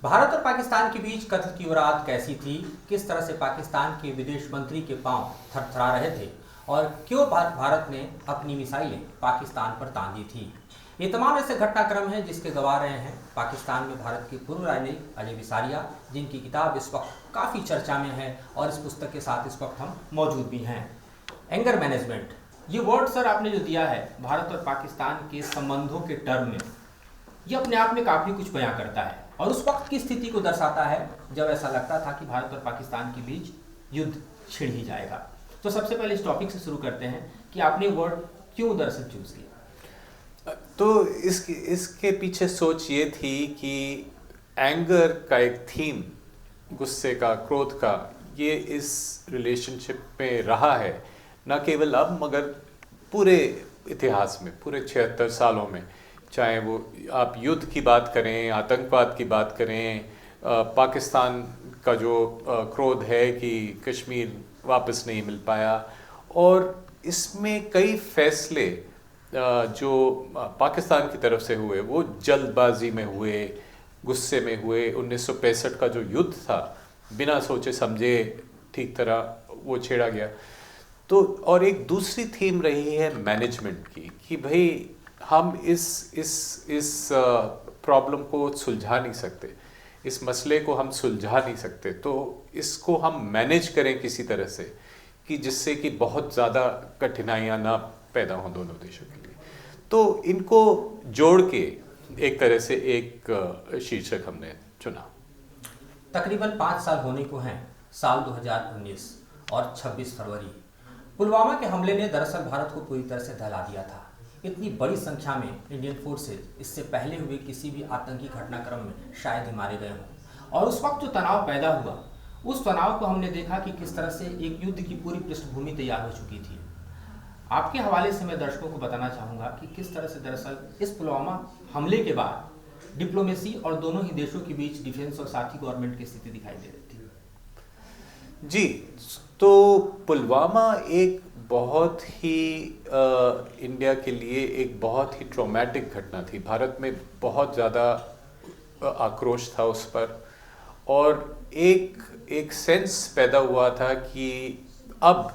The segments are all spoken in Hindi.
भारत और पाकिस्तान के बीच कत्ल की रात कैसी थी, किस तरह से पाकिस्तान के विदेश मंत्री के पांव थरथरा रहे थे और क्यों भारत ने अपनी मिसाइलें पाकिस्तान पर तान दी थी। ये तमाम ऐसे घटनाक्रम हैं जिसके गवाह रहे हैं पाकिस्तान में भारत के पूर्व राजनयिक अजय बिसारिया, जिनकी किताब इस वक्त काफ़ी चर्चा में है और इस पुस्तक के साथ इस वक्त हम मौजूद भी हैं। एंगर मैनेजमेंट, ये वर्ड सर आपने जो दिया है भारत और पाकिस्तान के संबंधों के टर्म में, ये अपने आप में काफ़ी कुछ बयां करता है और उस वक्त की स्थिति को दर्शाता है जब ऐसा लगता था कि भारत और पाकिस्तान के बीच युद्ध छिड़ ही जाएगा। तो सबसे पहले इस टॉपिक से शुरू करते हैं कि आपने वर्ड क्यों दरअसल चूज किया। तो इसके पीछे सोच ये थी कि एंगर का एक थीम, गुस्से का, क्रोध का, ये इस रिलेशनशिप में रहा है, न केवल अब मगर पूरे इतिहास में, पूरे 76 सालों में। चाहे वो आप युद्ध की बात करें, आतंकवाद की बात करें, पाकिस्तान का जो क्रोध है कि कश्मीर वापस नहीं मिल पाया, और इसमें कई फैसले जो पाकिस्तान की तरफ से हुए वो जल्दबाजी में हुए, गुस्से में हुए। 1965 का जो युद्ध था, बिना सोचे समझे ठीक तरह वो छेड़ा गया। तो और एक दूसरी थीम रही है मैनेजमेंट की कि भाई हम इस प्रॉब्लम को सुलझा नहीं सकते, इस मसले को हम सुलझा नहीं सकते, तो इसको हम मैनेज करें किसी तरह से कि जिससे कि बहुत ज़्यादा कठिनाइयाँ ना पैदा हों दोनों देशों के लिए। तो इनको जोड़ के एक तरह से एक शीर्षक हमने चुना। तकरीबन 5 साल होने को हैं, साल 2019 और 26 फरवरी। पुलवामा के हमले ने दरअसल भारत को पूरी तरह से दहला दिया था। इतनी बड़ी संख्या में इंडियन फोर्सेज इससे पहले हुए किसी भी आतंकी घटनाक्रम में शायद ही मारे गए हों, और उस वक्त जो तनाव पैदा हुआ, उस तनाव को हमने देखा कि किस तरह से एक युद्ध की पूरी पृष्ठभूमि तैयार हो चुकी थी। आपके हवाले से मैं दर्शकों को बताना चाहूँगा कि किस तरह से दरअसल इस पुलवामा हमले के बाद डिप्लोमेसी और दोनों ही देशों के बीच डिफेंस और साथ ही गवर्नमेंट की स्थिति दिखाई दे रही थी। जी, तो पुलवामा एक बहुत ही इंडिया के लिए एक बहुत ही ट्रॉमेटिक घटना थी। भारत में बहुत ज़्यादा आक्रोश था उस पर, और एक सेंस पैदा हुआ था कि अब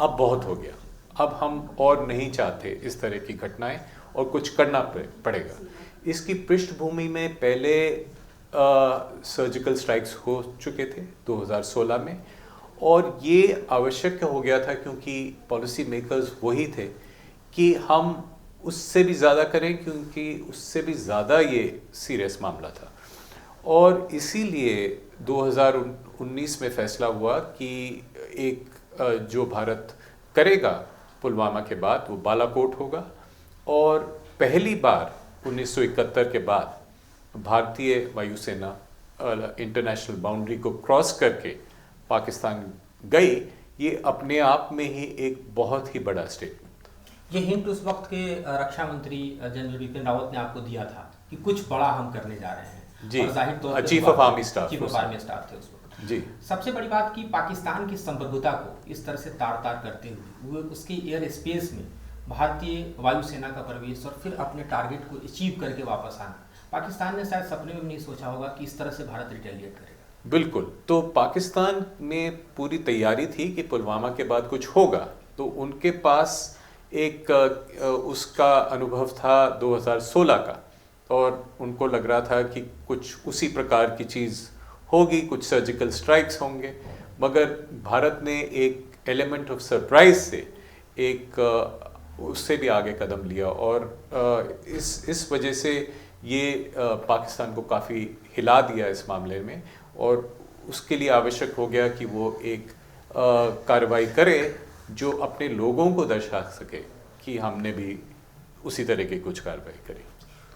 बहुत हो गया, अब हम और नहीं चाहते इस तरह की घटनाएं और कुछ करना पड़ेगा। इसकी पृष्ठभूमि में पहले सर्जिकल स्ट्राइक्स हो चुके थे 2016 में, और ये आवश्यक हो गया था क्योंकि पॉलिसी मेकर्स वही थे कि हम उससे भी ज़्यादा करें, क्योंकि उससे भी ज़्यादा ये सीरियस मामला था। और इसीलिए 2019 में फैसला हुआ कि एक जो भारत करेगा पुलवामा के बाद वो बालाकोट होगा, और पहली बार 1971 के बाद भारतीय वायुसेना इंटरनेशनल बाउंड्री को क्रॉस करके पाकिस्तान गई। ये अपने आप में ही एक बहुत ही बड़ा स्टेटमेंट। ये हिंट उस वक्त के रक्षा मंत्री जनरल बिपिन रावत ने आपको दिया था कि कुछ बड़ा हम करने जा रहे हैं। जी, और जाहिर तौर पे चीफ ऑफ आर्मी स्टाफ थे उस वक्त। जी, सबसे बड़ी बात कि पाकिस्तान की संप्रभुता को इस तरह से तार करते हुए उसके एयर स्पेस में भारतीय वायुसेना का प्रवेश और फिर अपने टारगेट को अचीव करके वापस आना, पाकिस्तान ने शायद सपने में भी नहीं सोचा होगा कि इस तरह से भारत रिटेलिएट करेगा। बिल्कुल। तो पाकिस्तान में पूरी तैयारी थी कि पुलवामा के बाद कुछ होगा, तो उनके पास एक उसका अनुभव था 2016 का, और उनको लग रहा था कि कुछ उसी प्रकार की चीज़ होगी, कुछ सर्जिकल स्ट्राइक्स होंगे। मगर भारत ने एक एलिमेंट ऑफ सरप्राइज से एक उससे भी आगे कदम लिया, और इस वजह से ये पाकिस्तान को काफ़ी हिला दिया इस मामले में, और उसके लिए आवश्यक हो गया कि वो एक कार्रवाई करे जो अपने लोगों को दर्शा सके कि हमने भी उसी तरह की कुछ कार्रवाई करी।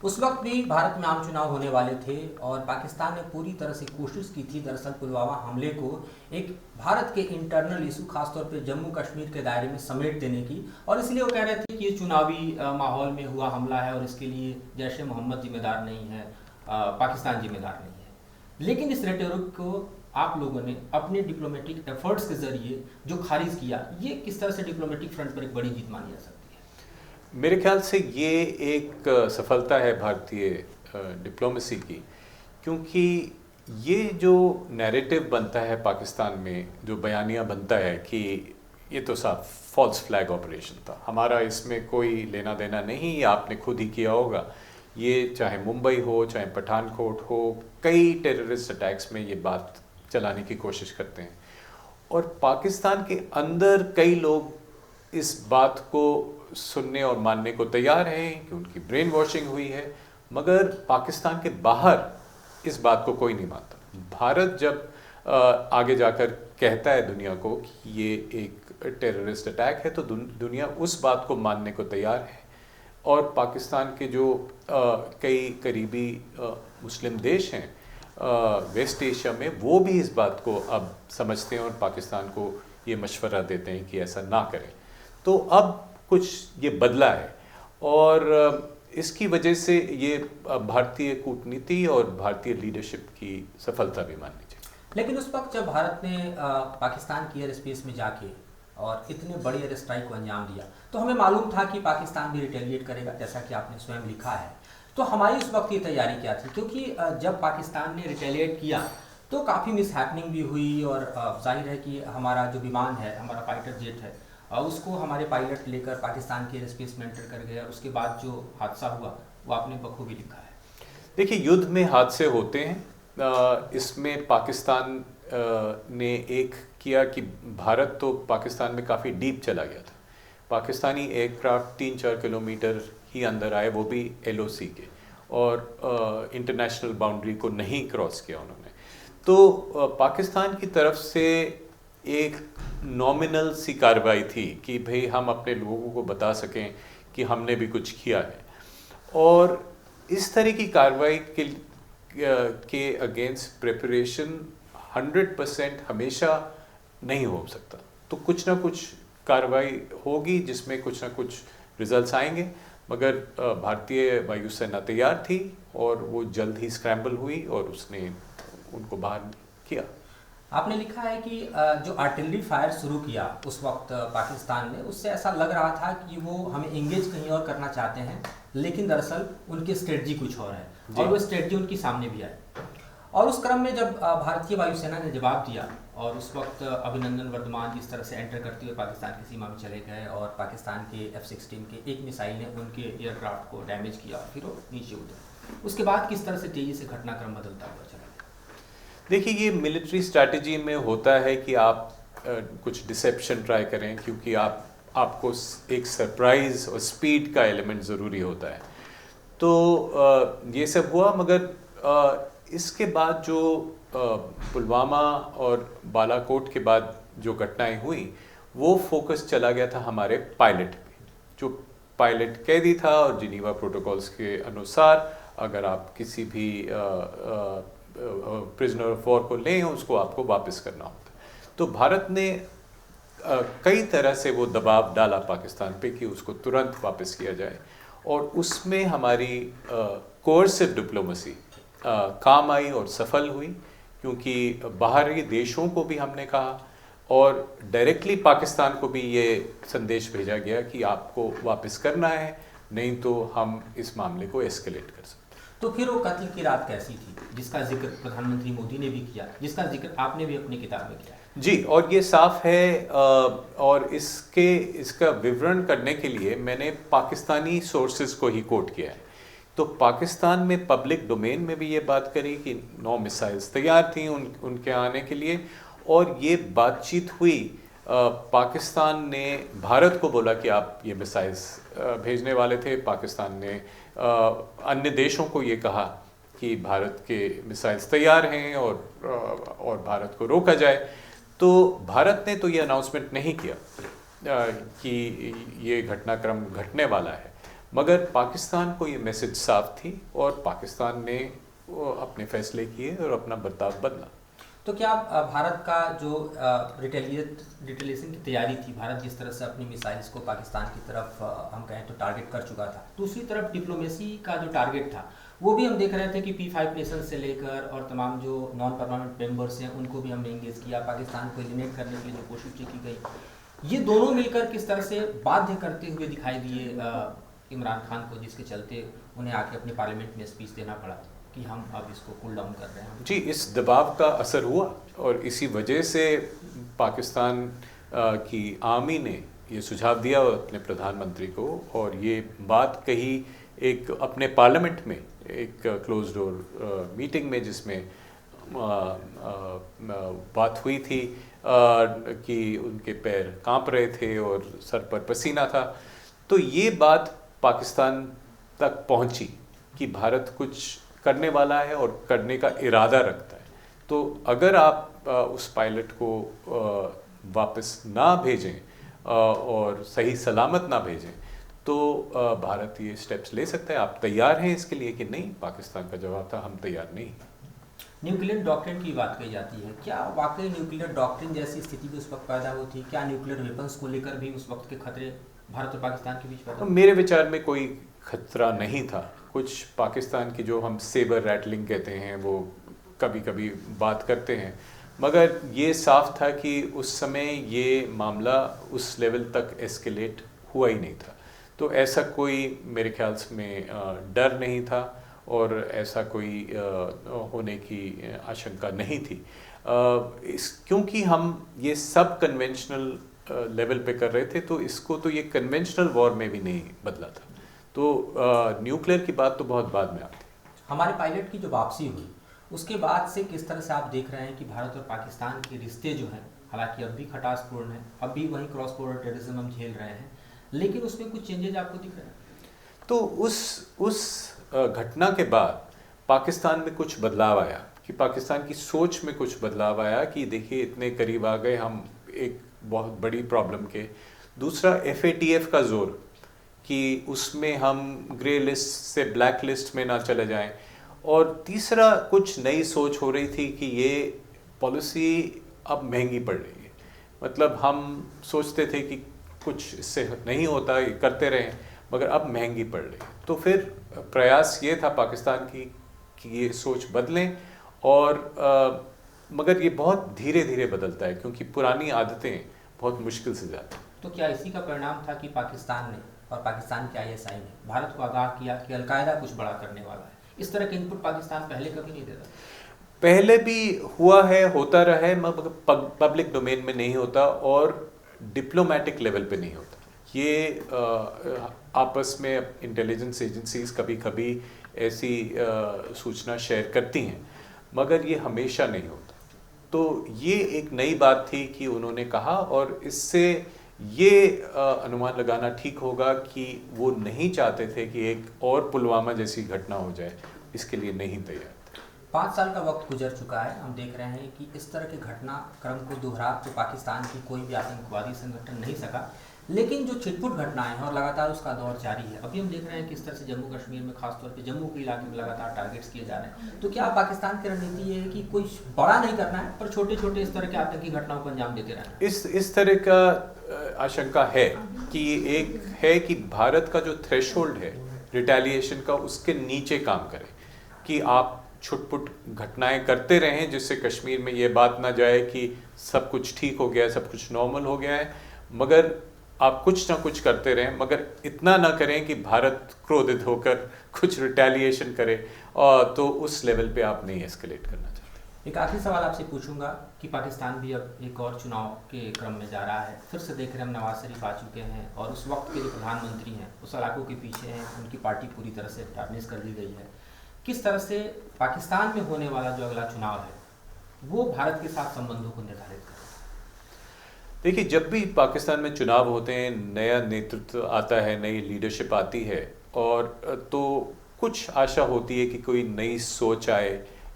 उस वक्त भी भारत में आम चुनाव होने वाले थे और पाकिस्तान ने पूरी तरह से कोशिश की थी दरअसल पुलवामा हमले को एक भारत के इंटरनल इशू, खासतौर पे जम्मू कश्मीर के दायरे में समेट देने की, और इसलिए वो कह रहे थे कि ये चुनावी माहौल में हुआ हमला है और इसके लिए जैश ए मोहम्मद जिम्मेदार नहीं है, पाकिस्तान जिम्मेदार नहीं है। लेकिन इस रेटोरिक को आप लोगों ने अपने डिप्लोमेटिक एफर्ट्स के जरिए जो खारिज किया, ये किस तरह से डिप्लोमेटिक फ्रंट पर एक बड़ी जीत मानी जा सकती है? मेरे ख्याल से ये एक सफलता है भारतीय डिप्लोमेसी की क्योंकि ये जो नैरेटिव बनता है पाकिस्तान में, जो बयानिया बनता है कि ये तो साफ फॉल्स फ्लैग ऑपरेशन था, हमारा इसमें कोई लेना देना नहीं, ये आपने खुद ही किया होगा। ये चाहे मुंबई हो, चाहे पठानकोट हो, कई टेररिस्ट अटैक्स में ये बात चलाने की कोशिश करते हैं। और पाकिस्तान के अंदर कई लोग इस बात को सुनने और मानने को तैयार हैं कि उनकी ब्रेन वॉशिंग हुई है, मगर पाकिस्तान के बाहर इस बात को कोई नहीं मानता। भारत जब आगे जाकर कहता है दुनिया को कि ये एक टेररिस्ट अटैक है, तो दुनिया उस बात को मानने को तैयार है। और पाकिस्तान के जो कई करीबी मुस्लिम देश हैं वेस्ट एशिया में, वो भी इस बात को अब समझते हैं और पाकिस्तान को ये मशवरा देते हैं कि ऐसा ना करें। तो अब कुछ ये बदला है और इसकी वजह से ये भारतीय कूटनीति और भारतीय लीडरशिप की सफलता भी माननी चाहिए। लेकिन उस वक्त जब भारत ने पाकिस्तान की एयर स्पेस में जाके और इतने बड़ी एयर स्ट्राइक को अंजाम दिया, तो हमें मालूम था कि पाकिस्तान भी रिटेलिएट करेगा, जैसा कि आपने स्वयं लिखा है। तो हमारी उस वक्त की तैयारी क्या थी? क्योंकि जब पाकिस्तान ने रिटेलिएट किया तो काफ़ी मिसहैपनिंग भी हुई और जाहिर है कि हमारा जो विमान है, हमारा फाइटर जेट है, उसको हमारे पायलट लेकर पाकिस्तान के एयर स्पेस में एंटर कर गया। उसके बाद जो हादसा हुआ वो आपने बखूबी लिखा है। देखिए, युद्ध में हादसे होते हैं। इसमें पाकिस्तान ने एक किया कि भारत तो पाकिस्तान में काफ़ी डीप चला गया था। पाकिस्तानी एयरक्राफ्ट 3-4 किलोमीटर ही अंदर आए, वो भी LOC के, और इंटरनेशनल बाउंड्री को नहीं क्रॉस किया उन्होंने। तो पाकिस्तान की तरफ से एक नॉमिनल सी कार्रवाई थी कि भाई हम अपने लोगों को बता सकें कि हमने भी कुछ किया है। और इस तरह की कार्रवाई के अगेंस्ट प्रिपरेशन 100% हमेशा नहीं हो सकता। तो कुछ ना कुछ कार्रवाई होगी जिसमें कुछ ना कुछ रिजल्ट्स आएंगे, मगर भारतीय वायुसेना तैयार थी और वो जल्द ही स्क्रैम्बल हुई और उसने उनको बाहर किया। आपने लिखा है कि जो आर्टिलरी फायर शुरू किया उस वक्त पाकिस्तान ने, उससे ऐसा लग रहा था कि वो हमें इंगेज कहीं और करना चाहते हैं, लेकिन दरअसल उनकी स्ट्रेटजी कुछ और है और वो स्ट्रेटजी उनके सामने भी आई। और उस क्रम में जब भारतीय वायुसेना ने जवाब दिया और उस वक्त अभिनंदन वर्धमान इस तरह से एंटर करते हुए पाकिस्तान की सीमा में चले गए और पाकिस्तान के F-16 के एक मिसाइल ने उनके एयरक्राफ्ट को डैमेज किया, फिर वो नीचे उतरे। उसके बाद किस तरह से तेज़ी से घटनाक्रम बदलता हुआ चला? देखिए, ये मिलिट्री स्ट्रैटेजी में होता है कि आप कुछ डिसेप्शन ट्राई करें, क्योंकि आपको एक सरप्राइज़ और स्पीड का एलिमेंट ज़रूरी होता है। तो ये सब हुआ, मगर इसके बाद जो पुलवामा और बालाकोट के बाद जो घटनाएं हुई, वो फोकस चला गया था हमारे पायलट पे। जो पायलट कैदी था और जिनीवा प्रोटोकॉल्स के अनुसार अगर आप किसी भी प्रिजनर ऑफ वॉर को लें, उसको आपको वापस करना होता है। तो भारत ने कई तरह से वो दबाव डाला पाकिस्तान पे कि उसको तुरंत वापस किया जाए, और उसमें हमारी कोर्सिव डिप्लोमेसी काम आई और सफल हुई, क्योंकि बाहरी देशों को भी हमने कहा और डायरेक्टली पाकिस्तान को भी ये संदेश भेजा गया कि आपको वापस करना है, नहीं तो हम इस मामले को एस्केलेट कर सकते। तो फिर वो कत्ल की रात कैसी थी, जिसका जिक्र प्रधानमंत्री मोदी ने भी किया, जिसका जिक्र आपने भी अपनी किताब में किया? जी, और ये साफ है, और इसका विवरण करने के लिए मैंने पाकिस्तानी सोर्सेज को ही कोट किया है। तो पाकिस्तान में पब्लिक डोमेन में भी ये बात करी कि 9 मिसाइल्स तैयार थी उनके आने के लिए, और ये बातचीत हुई। पाकिस्तान ने भारत को बोला कि आप ये मिसाइल्स भेजने वाले थे, पाकिस्तान ने अन्य देशों को ये कहा कि भारत के मिसाइल्स तैयार हैं और भारत को रोका जाए। तो भारत ने तो ये अनाउंसमेंट नहीं किया कि ये घटनाक्रम घटने वाला है, मगर पाकिस्तान को ये मैसेज साफ थी और पाकिस्तान ने अपने फैसले किए और अपना बर्ताव बदला। तो क्या भारत का जो रिटेलिएशन की तैयारी थी, भारत जिस तरह से अपनी मिसाइल्स को पाकिस्तान की तरफ हम कहें तो टारगेट कर चुका था, दूसरी तरफ डिप्लोमेसी का जो टारगेट था वो भी हम देख रहे थे कि P5 नेशन से लेकर और तमाम जो नॉन परमानेंट मेंबर्स हैं उनको भी हमने इंगेज किया, पाकिस्तान को एलिमिनेट करने के लिए जो कोशिश की गई, ये दोनों मिलकर किस तरह से बाध्य करते हुए दिखाई दिए इमरान खान को, जिसके चलते उन्हें आके अपने पार्लियामेंट में स्पीच देना पड़ा। कि हम अब इसको कूल डाउन कर रहे हैं? जी, इस दबाव का असर हुआ और इसी वजह से पाकिस्तान की आर्मी ने ये सुझाव दिया अपने प्रधानमंत्री को और ये बात कही एक अपने पार्लियामेंट में एक क्लोज डोर मीटिंग में, जिसमें बात हुई थी कि उनके पैर कांप रहे थे और सर पर पसीना था। तो ये बात पाकिस्तान तक पहुंची कि भारत कुछ करने वाला है और करने का इरादा रखता है। तो अगर आप उस पायलट को वापस ना भेजें और सही सलामत ना भेजें तो भारत ये स्टेप्स ले सकता है। आप तैयार हैं इसके लिए कि नहीं? पाकिस्तान का जवाब था, हम तैयार नहीं। न्यूक्लियर डॉक्ट्रिन की बात कही जाती है, क्या वाकई न्यूक्लियर डॉक्ट्रिन जैसी स्थिति भी उस वक्त पैदा हुई थी? क्या न्यूक्लियर वेपन्स को लेकर भी उस वक्त के खतरे भारत और पाकिस्तान के बीच पैदा? तो मेरे विचार में कोई खतरा नहीं था। कुछ पाकिस्तान की जो हम सेबर रैटलिंग कहते हैं वो कभी कभी बात करते हैं, मगर ये साफ था कि उस समय ये मामला उस लेवल तक एस्केलेट हुआ ही नहीं था। तो ऐसा कोई मेरे ख्याल में डर नहीं था और ऐसा कोई होने की आशंका नहीं थी। क्योंकि हम ये सब कन्वेंशनल लेवल पे कर रहे थे, तो इसको तो ये कन्वेंशनल वॉर में भी नहीं बदला था। तो न्यूक्लियर की बात तो बहुत बाद में आती। हमारे पायलट की जो वापसी हुई उसके बाद से किस तरह से आप देख रहे हैं कि भारत और पाकिस्तान के रिश्ते जो हैं, हालांकि अब भी खटासपूर्ण हैं, अब भी वही क्रॉस बॉर्डर टेररिज्म हम झेल रहे हैं, लेकिन उसमें कुछ चेंजेज आपको दिख रहे हैं? तो उस घटना के बाद पाकिस्तान में कुछ बदलाव आया कि पाकिस्तान की सोच में कुछ बदलाव आया कि देखिए इतने करीब आ गए हम एक बहुत बड़ी प्रॉब्लम के। दूसरा FATF का जोर कि उसमें हम ग्रे लिस्ट से ब्लैक लिस्ट में ना चले जाएं। और तीसरा कुछ नई सोच हो रही थी कि ये पॉलिसी अब महंगी पड़ रही है। मतलब हम सोचते थे कि कुछ इससे नहीं होता, ये करते रहें, मगर अब महंगी पड़ रही है। तो फिर प्रयास ये था पाकिस्तान की कि ये सोच बदलें और मगर ये बहुत धीरे धीरे बदलता है क्योंकि पुरानी आदतें बहुत मुश्किल से जाती हैं। तो क्या इसी का परिणाम था कि पाकिस्तान ने और पाकिस्तान के ISI ने भारत को आगाह किया कि अलकायदा कुछ बड़ा करने वाला है? इस तरह के इनपुट पाकिस्तान पहले कभी नहीं देता? पहले भी हुआ है, होता रहा है, मगर पब्लिक डोमेन में नहीं होता और डिप्लोमेटिक लेवल पे नहीं होता। ये आपस में इंटेलिजेंस एजेंसीज कभी कभी ऐसी सूचना शेयर करती हैं, मगर ये हमेशा नहीं होता। तो ये एक नई बात थी कि उन्होंने कहा और इससे ये अनुमान लगाना ठीक होगा कि वो नहीं चाहते थे कि एक और पुलवामा जैसी घटना हो जाए, इसके लिए नहीं तैयार थे। 5 साल का वक्त गुजर चुका है, हम देख रहे हैं कि इस तरह के घटनाक्रम को दोहरा तो पाकिस्तान की कोई भी आतंकवादी संगठन नहीं सका, लेकिन जो छिटपुट घटनाएं हैं और लगातार उसका दौर जारी है। अभी हम देख रहे हैं किस तरह से जम्मू कश्मीर में, खासतौर पे जम्मू के इलाके में लगातार टारगेट्स किए जा रहे हैं। तो क्या पाकिस्तान की रणनीति ये है कि कुछ बड़ा नहीं करना है पर छोटे छोटे इस तरह के आतंकी घटनाओं को अंजाम देते रहना है? इस तरह का आशंका है कि एक है कि भारत का जो थ्रेशोल्ड है रिटेलिएशन का, उसके नीचे काम करे कि आप छुटपुट घटनाएं करते रहें जिससे कश्मीर में ये बात ना जाए कि सब कुछ ठीक हो गया है, सब कुछ नॉर्मल हो गया है, मगर आप कुछ ना कुछ करते रहें, मगर इतना ना करें कि भारत क्रोधित होकर कुछ रिटेलिएशन करे, और तो उस लेवल पे आप नहीं एस्केलेट करना चाहते। एक आखिरी सवाल आपसे पूछूंगा कि पाकिस्तान भी अब एक और चुनाव के क्रम में जा रहा है। फिर से देख रहे हैं हम नवाज शरीफ आ चुके हैं और उस वक्त के जो प्रधानमंत्री हैं उस इलाकों के पीछे हैं, उनकी पार्टी पूरी तरह से टार्निश कर दी गई है। किस तरह से पाकिस्तान में होने वाला जो अगला चुनाव है वो भारत के साथ संबंधों को निर्धारित करेगा? देखिए, जब भी पाकिस्तान में चुनाव होते हैं, नया नेतृत्व आता है, नई लीडरशिप आती है, और तो कुछ आशा होती है कि कोई नई सोच आए,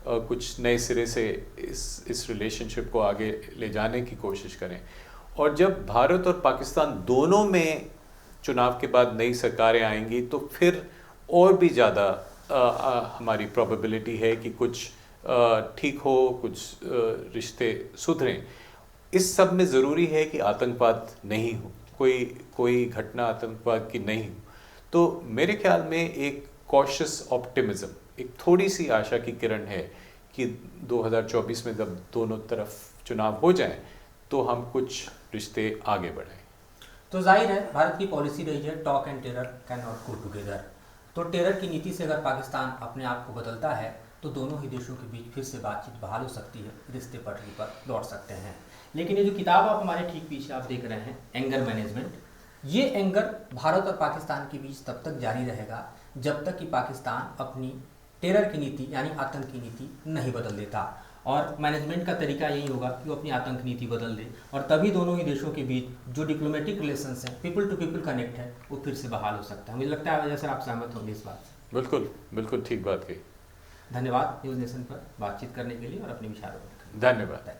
कुछ नए सिरे से इस रिलेशनशिप को आगे ले जाने की कोशिश करें। और जब भारत और पाकिस्तान दोनों में चुनाव के बाद नई सरकारें आएंगी तो फिर और भी ज़्यादा हमारी प्रोबेबिलिटी है कि कुछ ठीक हो, कुछ रिश्ते सुधरें। इस सब में ज़रूरी है कि आतंकवाद नहीं हो, कोई घटना आतंकवाद की नहीं हो। तो मेरे ख्याल में एक कॉशियस ऑप्टिमिज्म, एक थोड़ी सी आशा की किरण है कि 2024 में जब दोनों तरफ चुनाव हो जाएं तो हम कुछ रिश्ते आगे बढ़ाएं। तो जाहिर है भारत की पॉलिसी रही है talk and terror can not go together. तो टेरर की नीति से अगर पाकिस्तान अपने आप को बदलता है तो दोनों ही देशों के बीच फिर से बातचीत बहाल हो सकती है, रिश्ते पटरी पर लौट सकते हैं। लेकिन ये जो किताब आप हमारे ठीक पीछे आप देख रहे हैं, एंगर मैनेजमेंट, ये एंगर भारत और पाकिस्तान के बीच तब तक जारी रहेगा जब तक कि पाकिस्तान अपनी टेरर की नीति यानी आतंक की नीति नहीं बदल देता। और मैनेजमेंट का तरीका यही होगा कि वो अपनी आतंक नीति बदल दे, और तभी दोनों ही देशों के बीच जो डिप्लोमेटिक रिलेशंस हैं, पीपल टू पीपल कनेक्ट है, वो फिर से बहाल हो सकता है। मुझे लगता है सर आप सहमत होंगे इस बात से। बिल्कुल बिल्कुल ठीक बात कही। धन्यवाद न्यूज़ नेशन पर बातचीत करने के लिए और अपने विचारों को। धन्यवाद।